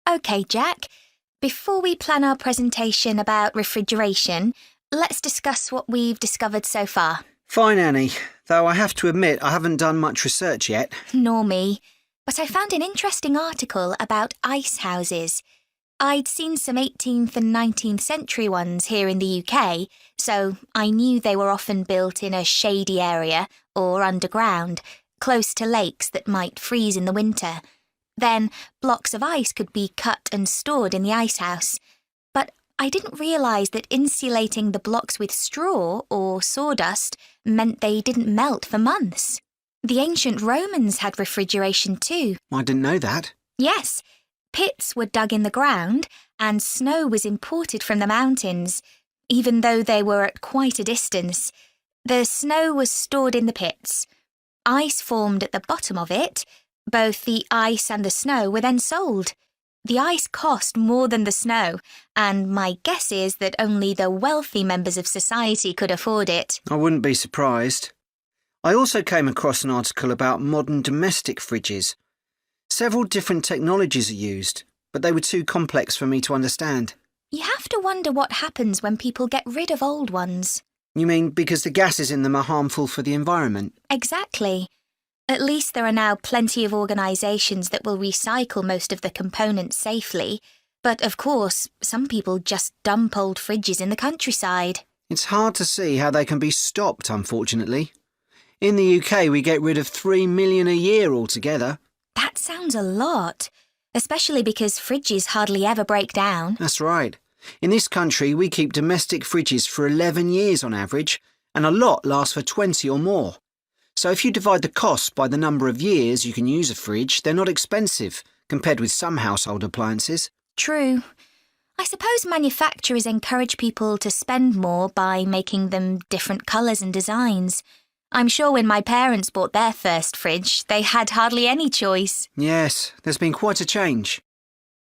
OK, Jack. Before we plan our presentation about refrigeration, let's discuss what we've discovered so far. Fine, Annie, though I have to admit I haven't done much research yet. Nor me. But I found an interesting article about ice houses. I'd seen some 18th and 19th century ones here in the UK, so I knew they were often built in a shady area or underground, close to lakes that might freeze in the winter. Then blocks of ice could be cut and stored in the ice house. But I didn't realise that insulating the blocks with straw or sawdust meant they didn't melt for months. The ancient Romans had refrigeration too. I didn't know that. Yes, pits were dug in the ground and snow was imported from the mountains, even though they were at quite a distance. The snow was stored in the pits. Ice formed at the bottom of it. Both the ice and the snow were then sold. The ice cost more than the snow, and my guess is that only the wealthy members of society could afford it. I wouldn't be surprised. I also came across an article about modern domestic fridges. Several different technologies are used, but they were too complex for me to understand. You have to wonder what happens when people get rid of old ones. You mean because the gases in them are harmful for the environment? Exactly. At least there are now plenty of organisations that will recycle most of the components safely. But of course, some people just dump old fridges in the countryside. It's hard to see how they can be stopped, unfortunately. In the UK, we get rid of 3 million a year altogether. That sounds a lot, especially because fridges hardly ever break down. That's right. In this country, we keep domestic fridges for 11 years on average, and a lot lasts for 20 or more. So if you divide the cost by the number of years you can use a fridge, they're not expensive, compared with some household appliances. True. I suppose manufacturers encourage people to spend more by making them different colours and designs. I'm sure when my parents bought their first fridge, they had hardly any choice. Yes, there's been quite a change.